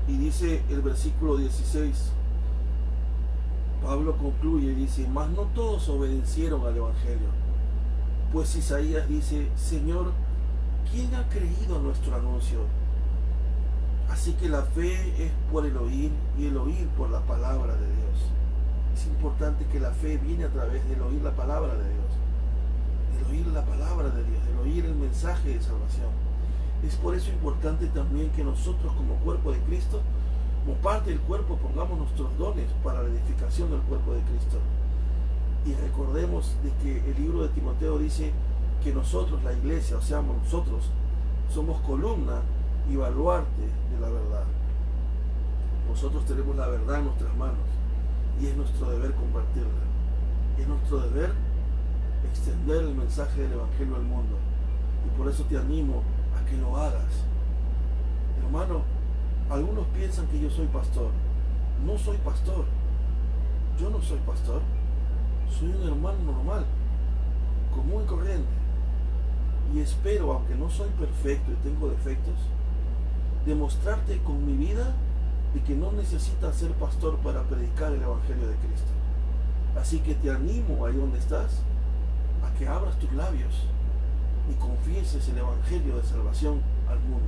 Y dice el versículo 16, Pablo concluye y dice, mas no todos obedecieron al Evangelio. Pues Isaías dice, Señor, ¿quién ha creído a nuestro anuncio? Así que la fe es por el oír y el oír por la palabra de Dios. Es importante que la fe viene a través del oír la palabra de Dios, del oír la palabra de Dios, del oír el mensaje de salvación. Es por eso importante también que nosotros como cuerpo de Cristo, como parte del cuerpo, pongamos nuestros dones para la edificación del cuerpo de Cristo. Y recordemos de que el libro de Timoteo dice que nosotros, la iglesia, o sea, nosotros, somos columna y baluarte de la verdad. Nosotros tenemos la verdad en nuestras manos y es nuestro deber compartirla. Es nuestro deber extender el mensaje del Evangelio al mundo. Y por eso te animo a que lo hagas. Hermano, algunos piensan que yo soy pastor. No soy pastor. Yo no soy pastor. Soy un hermano normal, común y corriente. Y espero, aunque no soy perfecto y tengo defectos, demostrarte con mi vida de que no necesitas ser pastor para predicar el Evangelio de Cristo. Así que te animo ahí donde estás a que abras tus labios y confieses el Evangelio de salvación al mundo.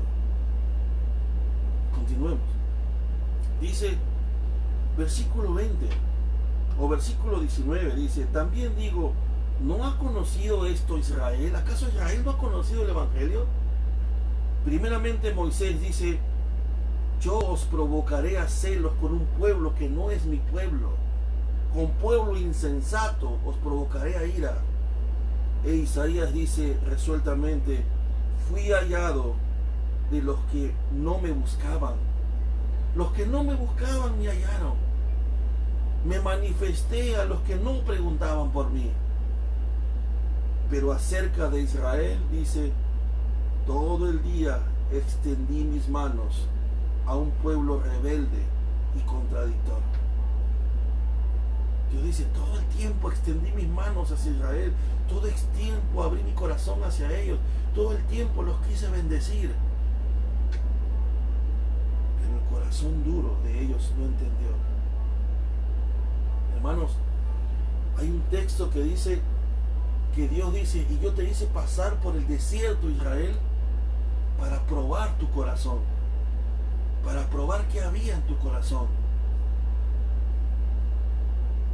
Continuemos. Dice versículo 20 o versículo 19, dice, también digo, ¿no ha conocido esto Israel? ¿Acaso Israel no ha conocido el Evangelio? Primeramente Moisés dice, yo os provocaré a celos con un pueblo que no es mi pueblo, con pueblo insensato os provocaré a ira. E Isaías dice resueltamente, fui hallado de los que no me buscaban. Los que no me buscaban me hallaron. Me manifesté a los que no preguntaban por mí. Pero acerca de Israel dice, todo el día extendí mis manos, a un pueblo rebelde y contradictor. Dios dice, todo el tiempo extendí mis manos hacia Israel, todo el tiempo abrí mi corazón hacia ellos, todo el tiempo los quise bendecir. Pero el corazón duro de ellos no entendió. Hermanos, hay un texto que dice, que Dios dice, y yo te hice pasar por el desierto, Israel, para probar tu corazón, para probar qué había en tu corazón.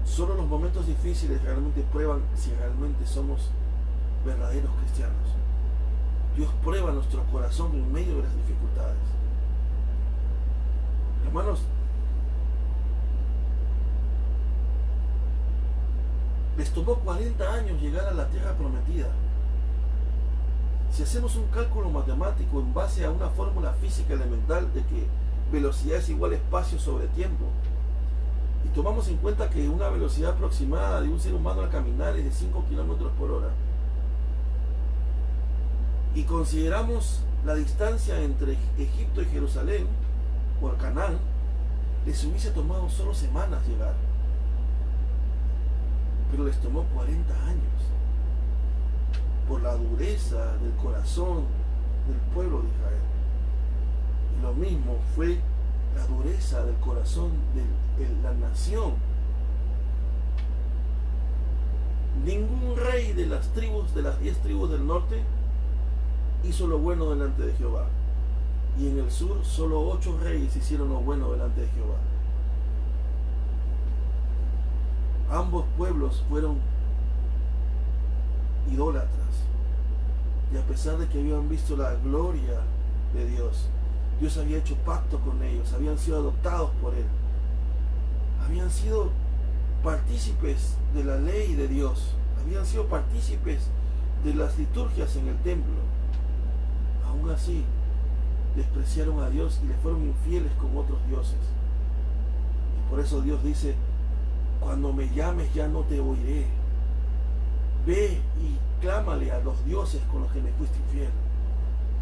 Solo los momentos difíciles realmente prueban si realmente somos verdaderos cristianos. Dios prueba nuestro corazón en medio de las dificultades. Hermanos, les tomó 40 años llegar a la tierra prometida. Si hacemos un cálculo matemático en base a una fórmula física elemental de que velocidad es igual a espacio sobre tiempo, y tomamos en cuenta que una velocidad aproximada de un ser humano al caminar es de 5 kilómetros por hora, y consideramos la distancia entre Egipto y Jerusalén, o Canaán, les hubiese tomado solo semanas llegar. Pero les tomó 40 años por la dureza del corazón del pueblo de Israel. Y lo mismo fue la dureza del corazón de la nación. Ningún rey de las 10 tribus del norte hizo lo bueno delante de Jehová. Y en el sur solo 8 reyes hicieron lo bueno delante de Jehová. Ambos pueblos fueron idólatras, y a pesar de que habían visto la gloria de Dios, Dios había hecho pacto con ellos, habían sido adoptados por Él, habían sido partícipes de la ley de Dios, habían sido partícipes de las liturgias en el templo. Aún así, despreciaron a Dios y le fueron infieles con otros dioses. Y por eso Dios dice, cuando me llames ya no te oiré. Ve y clámale a los dioses con los que me fuiste infiel,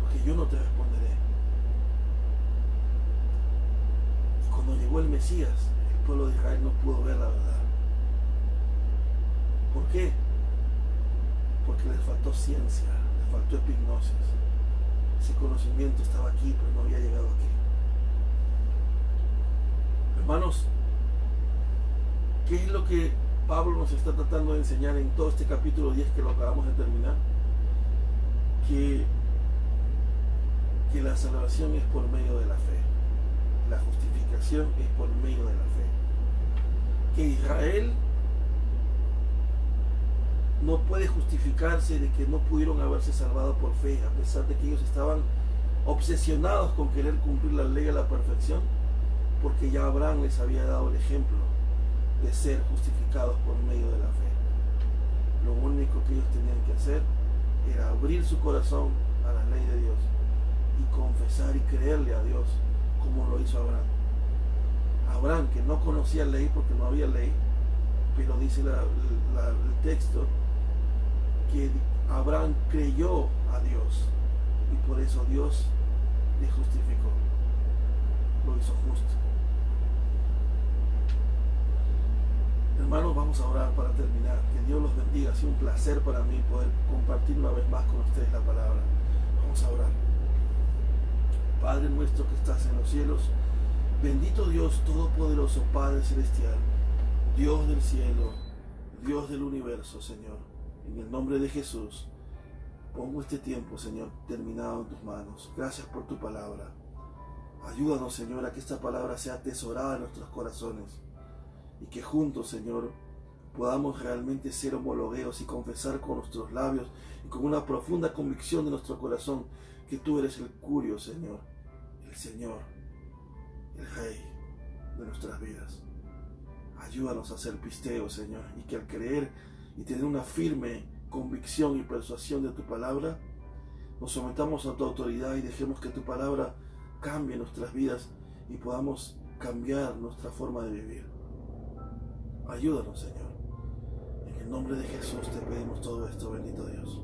porque yo no te responderé. Y cuando llegó el Mesías, el pueblo de Israel no pudo ver la verdad. ¿Por qué? Porque les faltó ciencia, les faltó epignosis. Ese conocimiento estaba aquí, pero no había llegado aquí. Hermanos, ¿qué es lo que Pablo nos está tratando de enseñar en todo este capítulo 10 que lo acabamos de terminar? Que la salvación es por medio de la fe. La justificación es por medio de la fe. Que Israel no puede justificarse de que no pudieron haberse salvado por fe, a pesar de que ellos estaban obsesionados con querer cumplir la ley a la perfección, porque ya Abraham les había dado el ejemplo de ser justificados por medio de la fe. Lo único que ellos tenían que hacer era abrir su corazón a la ley de Dios y confesar y creerle a Dios, como lo hizo Abraham. Abraham, que no conocía ley porque no había ley, pero dice el texto que Abraham creyó a Dios y por eso Dios le justificó, lo hizo justo. Hermanos, vamos a orar para terminar. Que Dios los bendiga. Ha sido un placer para mí poder compartir una vez más con ustedes la palabra. Vamos a orar. Padre nuestro que estás en los cielos, bendito Dios todopoderoso, Padre celestial, Dios del cielo, Dios del universo, Señor. En el nombre de Jesús, pongo este tiempo, Señor, terminado en tus manos. Gracias por tu palabra. Ayúdanos, Señor, a que esta palabra sea atesorada en nuestros corazones. Y que juntos, Señor, podamos realmente ser homologueos y confesar con nuestros labios y con una profunda convicción de nuestro corazón que tú eres el curio, Señor, el Rey de nuestras vidas. Ayúdanos a hacer pisteo, Señor, y que al creer y tener una firme convicción y persuasión de tu palabra, nos sometamos a tu autoridad y dejemos que tu palabra cambie nuestras vidas y podamos cambiar nuestra forma de vivir. Ayúdanos, Señor. En el nombre de Jesús te pedimos todo esto, bendito Dios.